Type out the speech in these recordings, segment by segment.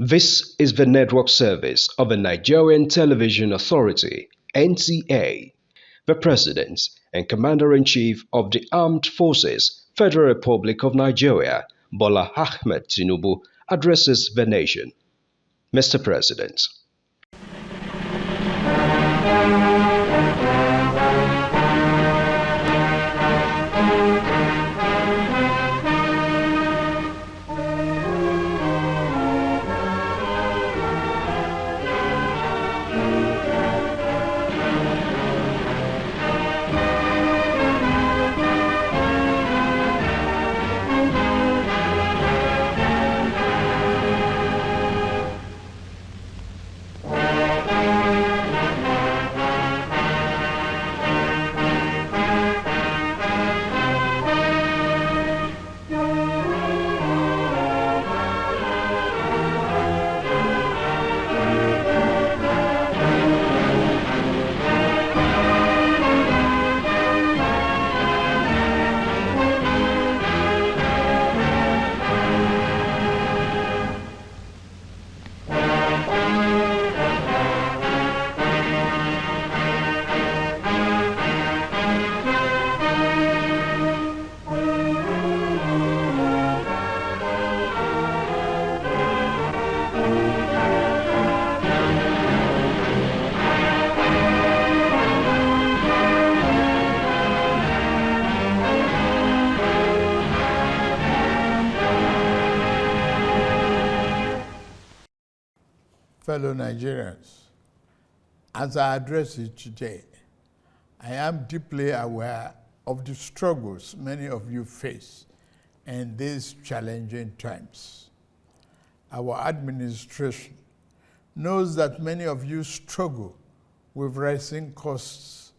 This is the network service of the Nigerian Television Authority, NTA. The President and Commander-in-Chief of the Armed Forces, Federal Republic of Nigeria, Bola Ahmed Tinubu, addresses the nation. Mr. President. Fellow Nigerians, as I address you today, I am deeply aware of the struggles many of you face in these challenging times. Our administration knows that many of you struggle with rising costs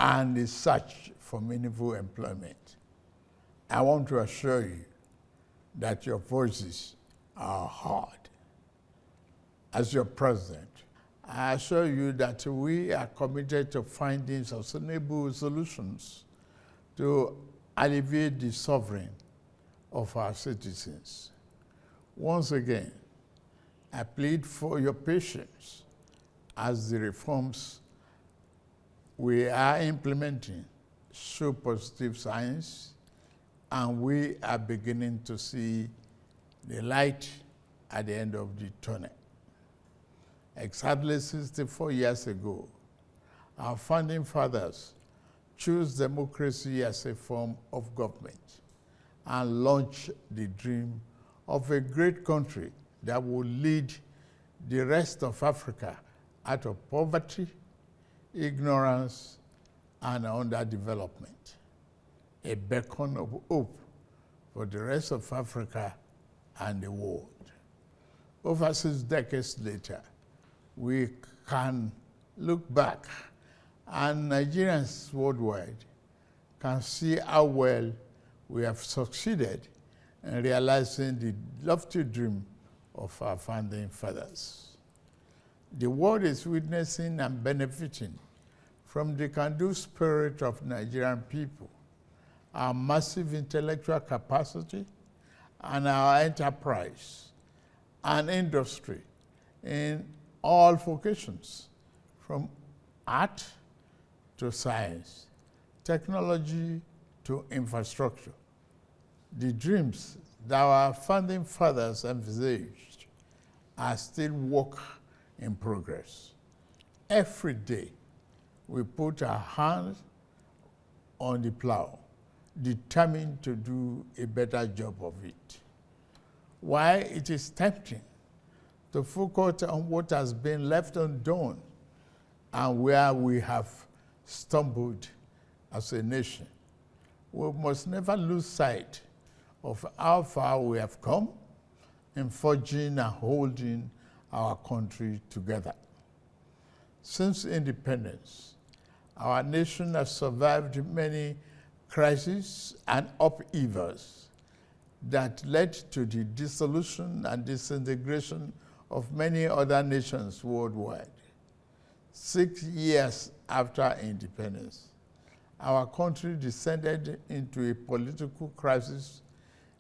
and the search for meaningful employment. I want to assure you that your voices are heard. As your president, I assure you that we are committed to finding sustainable solutions to alleviate the suffering of our citizens. Once again, I plead for your patience as the reforms we are implementing show positive signs, and we are beginning to see the light at the end of the tunnel. Exactly 64 years ago, our founding fathers chose democracy as a form of government and launched the dream of a great country that would lead the rest of Africa out of poverty, ignorance, and underdevelopment. A beacon of hope for the rest of Africa and the world. Over 6 decades later, we can look back and Nigerians worldwide can see how well we have succeeded in realizing the lofty dream of our founding fathers. The world is witnessing and benefiting from the can-do spirit of Nigerian people, our massive intellectual capacity, and our enterprise and industry in all vocations, from art to science, technology to infrastructure. The dreams that our founding fathers envisaged are still work in progress. Every day, we put our hands on the plow, determined to do a better job of it. While it is tempting to focus on what has been left undone and where we have stumbled as a nation, we must never lose sight of how far we have come in forging and holding our country together. Since independence, our nation has survived many crises and upheavals that led to the dissolution and disintegration of many other nations worldwide. 6 years after independence, our country descended into a political crisis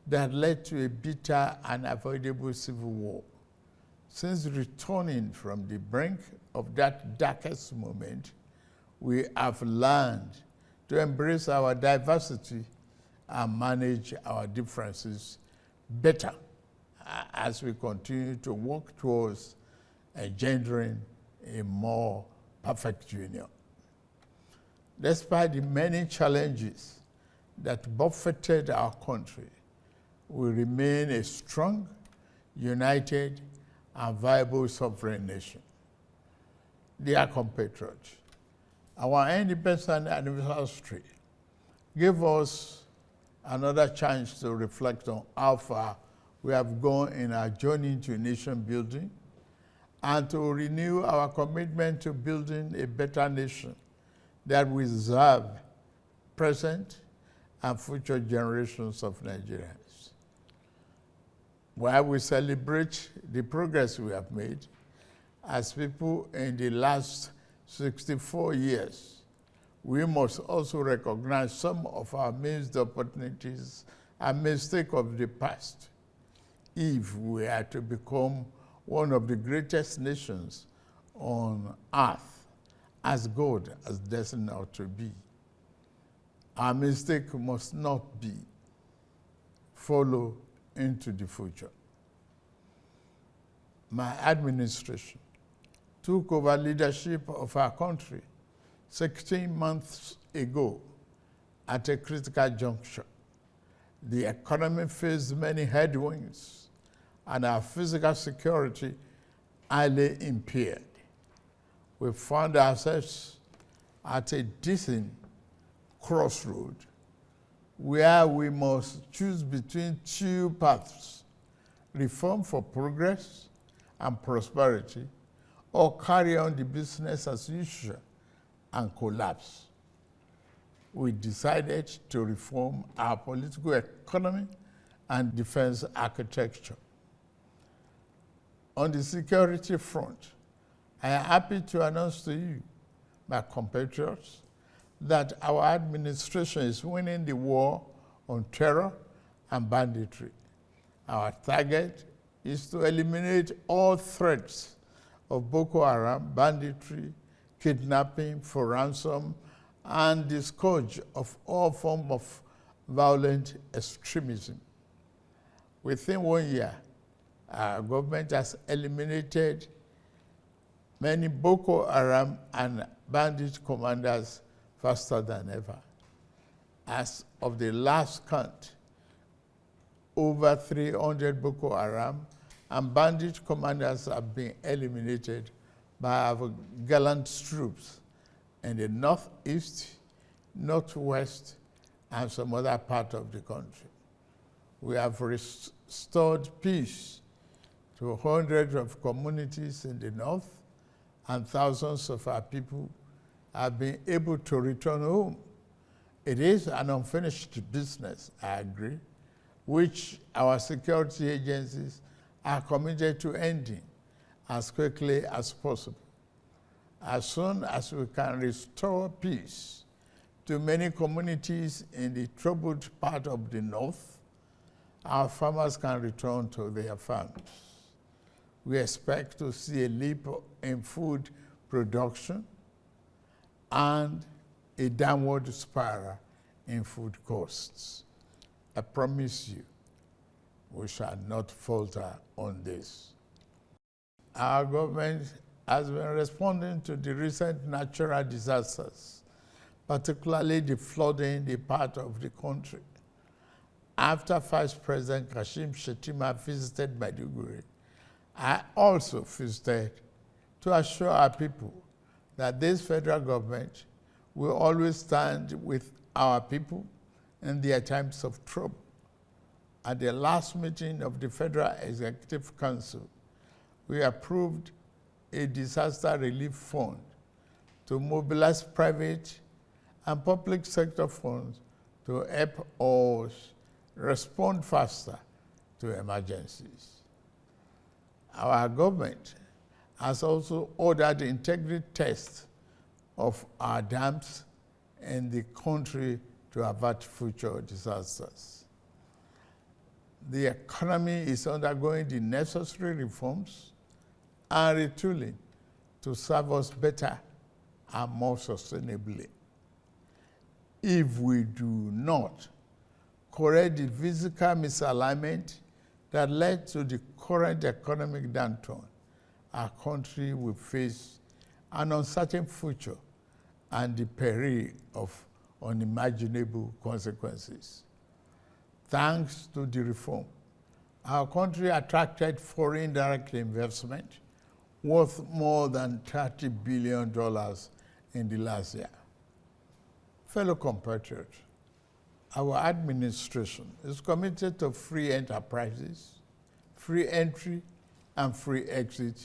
that led to a bitter and avoidable civil war. Since returning from the brink of that darkest moment, we have learned to embrace our diversity and manage our differences better as we continue to work towards engendering a more perfect union. Despite the many challenges that buffeted our country, we remain a strong, united, and viable sovereign nation. Dear compatriots, our independence anniversary gave us another chance to reflect on how far we have gone in our journey to nation building and to renew our commitment to building a better nation that will serve present and future generations of Nigerians. While we celebrate the progress we have made as people in the last 64 years, we must also recognize some of our missed opportunities and mistakes of the past if we are to become one of the greatest nations on earth, as God has destined us to be. Our mistake must not be follow into the future. My administration took over leadership of our country 16 months ago at a critical juncture. The economy faced many headwinds and our physical security highly impaired. We found ourselves at a distant crossroad where we must choose between two paths: reform for progress and prosperity, or carry on the business as usual and collapse. We decided to reform our political economy and defense architecture. On the security front, I am happy to announce to you, my compatriots, that our administration is winning the war on terror and banditry. Our target is to eliminate all threats of Boko Haram, banditry, kidnapping for ransom, and the scourge of all forms of violent extremism. Within 1 year, our government has eliminated many Boko Haram and bandit commanders faster than ever. As of the last count, over 300 Boko Haram and bandit commanders have been eliminated by our gallant troops in the northeast, northwest, and some other part of the country. We have restored peace to hundreds of communities in the north, and thousands of our people have been able to return home. It is an unfinished business, I agree, which our security agencies are committed to ending as quickly as possible. As soon as we can restore peace to many communities in the troubled part of the north, our farmers can return to their farms. We expect to see a leap in food production and a downward spiral in food costs. I promise you, we shall not falter on this. Our government has been responding to the recent natural disasters, particularly the flooding in the part of the country. After Vice President Kashim Shettima visited Maiduguri, I also visited to assure our people that this federal government will always stand with our people in their times of trouble. At the last meeting of the Federal Executive Council, we approved a disaster relief fund to mobilize private and public sector funds to help us respond faster to emergencies. Our government has also ordered integrity tests of our dams in the country to avert future disasters. The economy is undergoing the necessary reforms and retooling to serve us better and more sustainably. If we do not correct the physical misalignment that led to the current economic downturn, our country will face an uncertain future and the peril of unimaginable consequences. Thanks to the reform, our country attracted foreign direct investment worth more than $30 billion in the last year. Fellow compatriots, our administration is committed to free enterprises, free entry, and free exit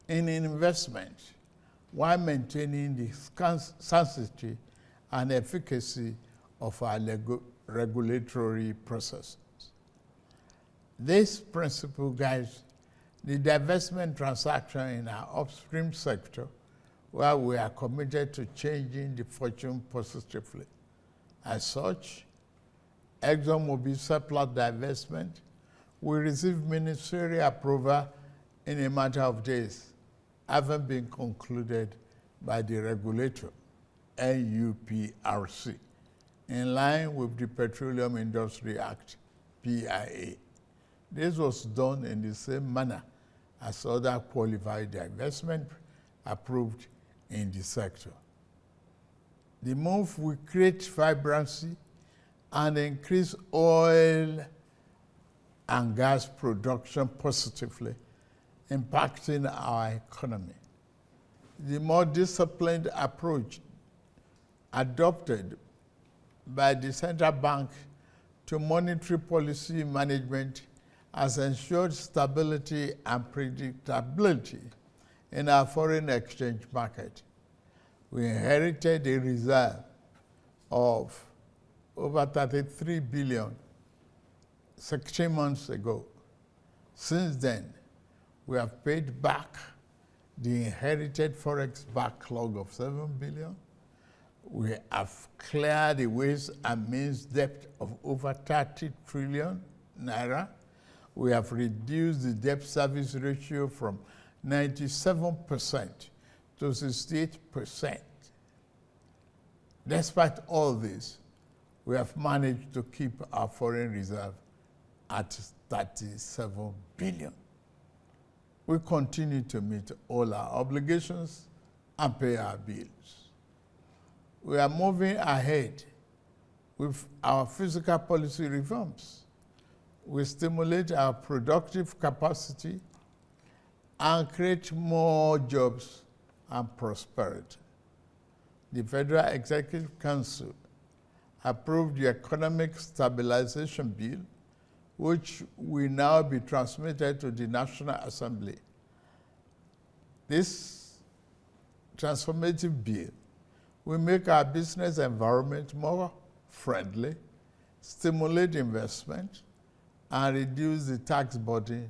in investment while maintaining the sanctity and efficacy of our regulatory processes. This principle guides the divestment transaction in our upstream sector, where we are committed to changing the fortune positively. As such, ExxonMobil surplus divestment will receive ministerial approval in a matter of days, having been concluded by the regulator, NUPRC, in line with the Petroleum Industry Act, PIA. This was done in the same manner as other qualified divestment approved in the sector. The move will create vibrancy and increase oil and gas production positively, impacting our economy. The more disciplined approach adopted by the central bank to monetary policy management has ensured stability and predictability in our foreign exchange market. We inherited a reserve of over 33 billion 16 months ago. Since then, we have paid back the inherited forex backlog of 7 billion. We have cleared the ways and means debt of over 30 trillion naira. We have reduced the debt service ratio from 97% to 68%. Despite all this, we have managed to keep our foreign reserve at 37 billion. We continue to meet all our obligations and pay our bills. We are moving ahead with our fiscal policy reforms. We stimulate our productive capacity and create more jobs and prosperity. The Federal Executive Council approved the Economic Stabilization Bill, which will now be transmitted to the National Assembly. This transformative bill will make our business environment more friendly, stimulate investment, and reduce the tax burden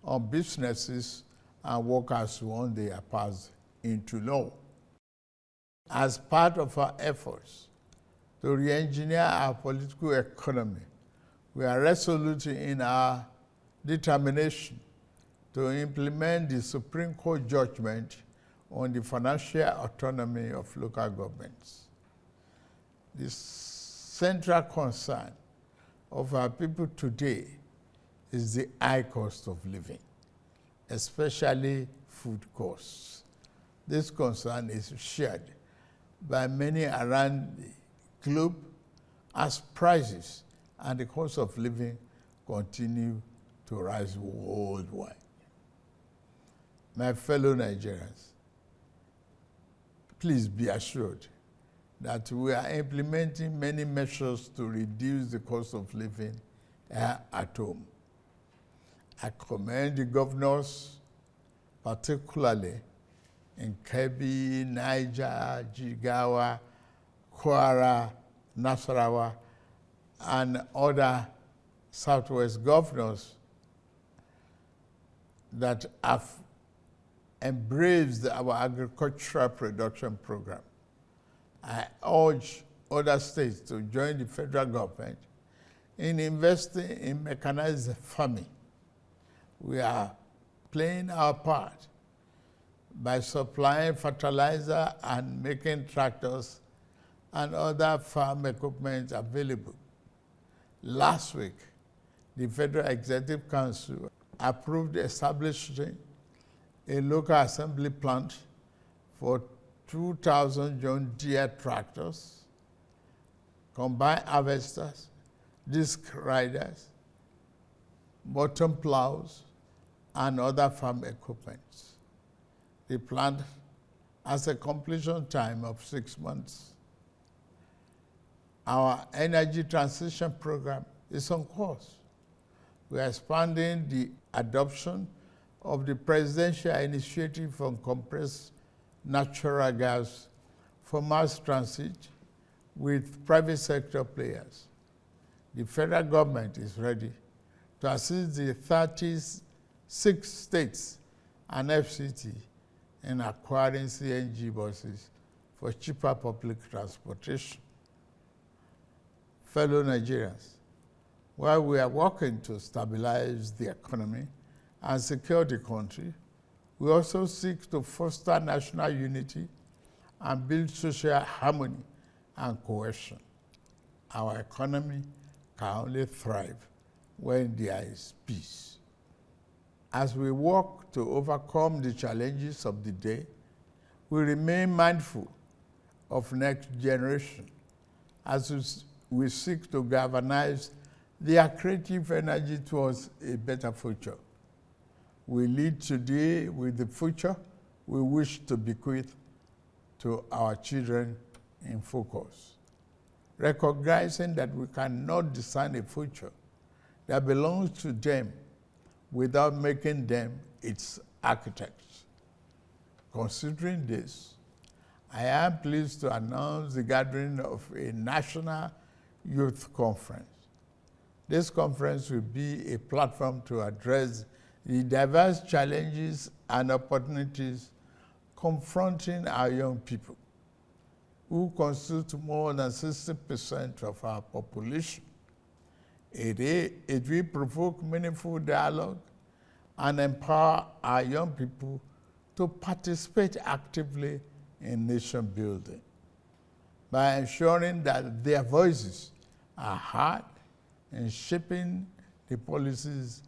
on businesses and workers once they are passed into law. As part of our efforts to re-engineer our political economy, we are resolute in our determination to implement the Supreme Court judgment on the financial autonomy of local governments. The central concern of our people today is the high cost of living, especially food costs. This concern is shared by many around the globe as prices and the cost of living continue to rise worldwide. My fellow Nigerians, please be assured that we are implementing many measures to reduce the cost of living at home. I commend the governors, particularly in Kebbi, Niger, Jigawa, Kwara, Nasarawa, and other Southwest governors that have embraced our agricultural production program. I urge other states to join the federal government in investing in mechanized farming. We are playing our part by supplying fertilizer and making tractors and other farm equipment available. Last week, the Federal Executive Council approved establishing a local assembly plant for 2,000 John Deere tractors, combine harvesters, disc riders, bottom plows, and other farm equipment. The plant has a completion time of 6 months. Our energy transition program is on course. We are expanding the adoption of the presidential initiative on compressed natural gas for mass transit with private sector players. The federal government is ready to assist the 36 states and FCT in acquiring CNG buses for cheaper public transportation. Fellow Nigerians, while we are working to stabilize the economy and secure the country, we also seek to foster national unity and build social harmony and cohesion. Our economy can only thrive when there is peace. As we work to overcome the challenges of the day, we remain mindful of next generation as we seek to galvanize their creative energy towards a better future. We lead today with the future we wish to bequeath to our children in focus, recognizing that we cannot design a future that belongs to them without making them its architects. Considering this, I am pleased to announce the gathering of a national youth conference. This conference will be a platform to address the diverse challenges and opportunities confronting our young people, who constitute more than 60% of our population. It will provoke meaningful dialogue and empower our young people to participate actively in nation building by ensuring that their voices are heard in shaping the policies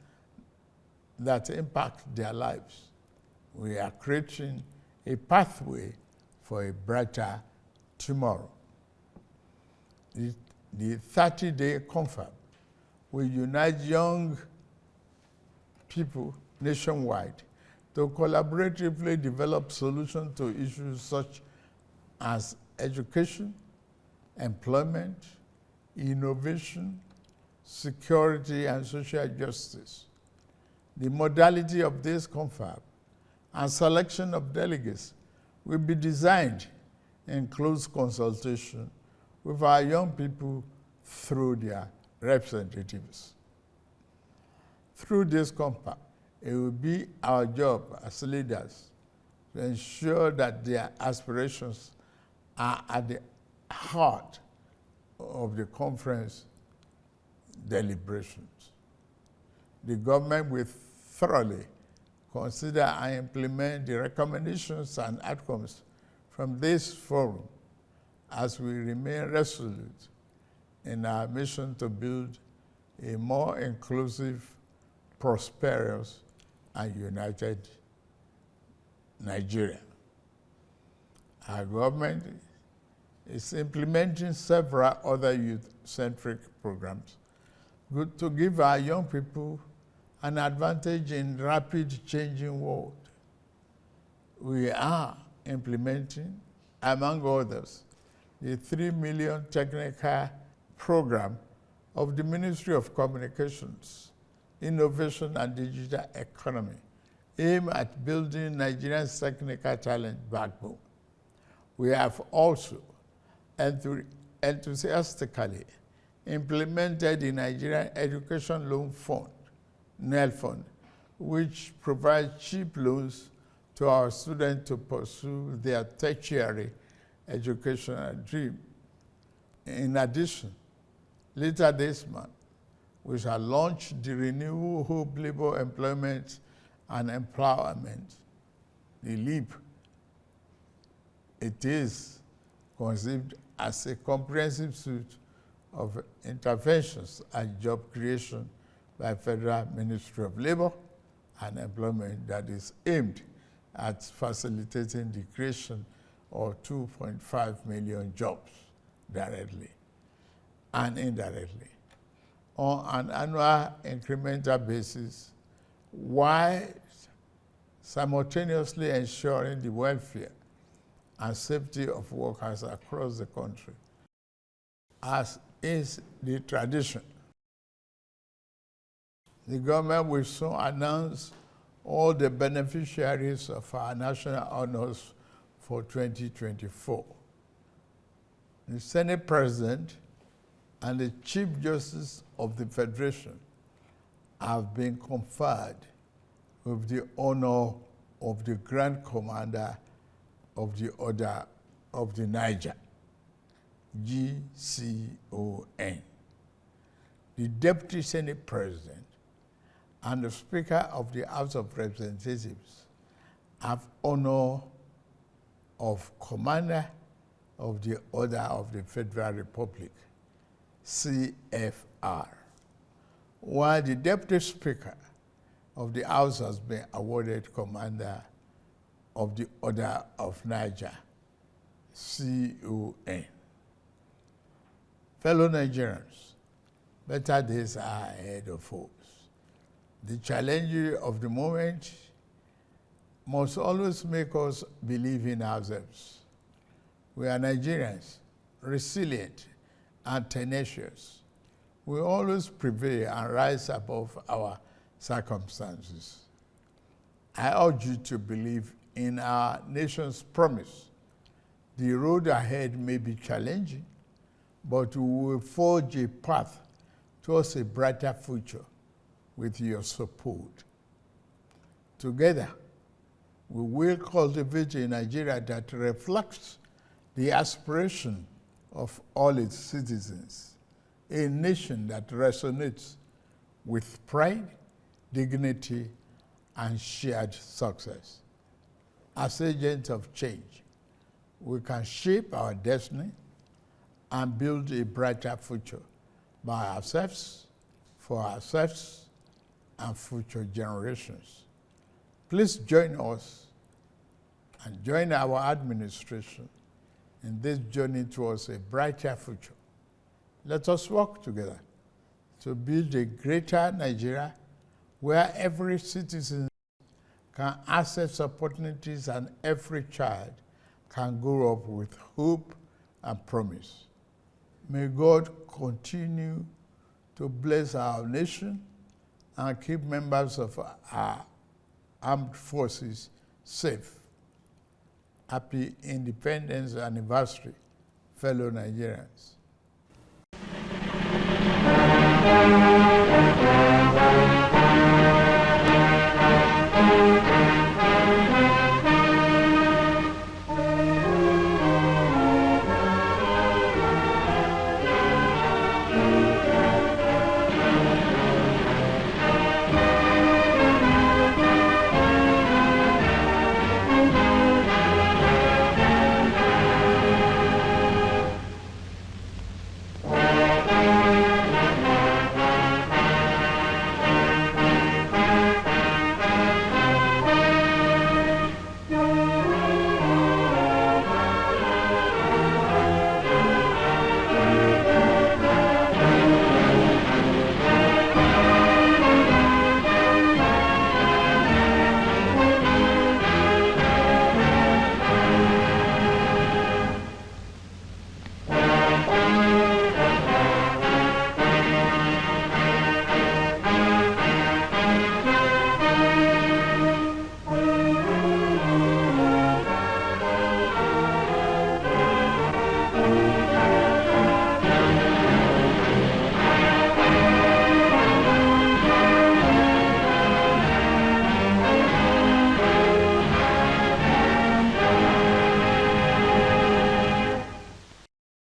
that impact their lives. We are creating a pathway for a brighter tomorrow. The 30-day confab will unite young people nationwide to collaboratively develop solutions to issues such as education, employment, innovation, security, and social justice. The modality of this confab and selection of delegates will be designed in close consultation with our young people through their representatives. Through this confab, it will be our job as leaders to ensure that their aspirations are at the heart of the conference deliberations. The government will thoroughly consider and implement the recommendations and outcomes from this forum as we remain resolute in our mission to build a more inclusive, prosperous, and united Nigeria. Our government is implementing several other youth-centric programs to give our young people an advantage in rapid changing world. We are implementing, among others, the 3 million technical program of the Ministry of Communications, Innovation and Digital Economy, aimed at building Nigeria's technical talent backbone. We have also enthusiastically implemented the Nigerian Education Loan Fund, NEL Fund, which provides cheap loans to our students to pursue their tertiary educational dream. In addition, later this month, we shall launch the Renewable Hope Labor Employment and Empowerment the LEAP, it is conceived as a comprehensive suite of interventions and job creation by Federal Ministry of Labor and Employment that is aimed at facilitating the creation of 2.5 million jobs directly and indirectly on an annual incremental basis, while simultaneously ensuring the welfare and safety of workers across the country, as is the tradition. The government will soon announce all the beneficiaries of our national honors for 2024. The Senate President and the Chief Justice of the Federation have been conferred with the honor of the Grand Commander of the Order of the Niger, GCON. The Deputy Senate President and the Speaker of the House of Representatives have honor of Commander of the Order of the Federal Republic, CFR, while the Deputy Speaker of the House has been awarded Commander of the Order of Niger, CON. Fellow Nigerians, better days are ahead of us. The challenge of the moment must always make us believe in ourselves. We are Nigerians, resilient and tenacious. We always prevail and rise above our circumstances. I urge you to believe in our nation's promise. The road ahead may be challenging, but we will forge a path towards a brighter future with your support. Together, we will cultivate a Nigeria that reflects the aspiration of all its citizens, a nation that resonates with pride, dignity, and shared success. As agents of change, we can shape our destiny and build a brighter future by ourselves, for ourselves, and future generations. Please join us and join our administration in this journey towards a brighter future. Let us work together to build a greater Nigeria where every citizen can access opportunities and every child can grow up with hope and promise. May God continue to bless our nation and keep members of our armed forces safe. Happy Independence Anniversary, fellow Nigerians.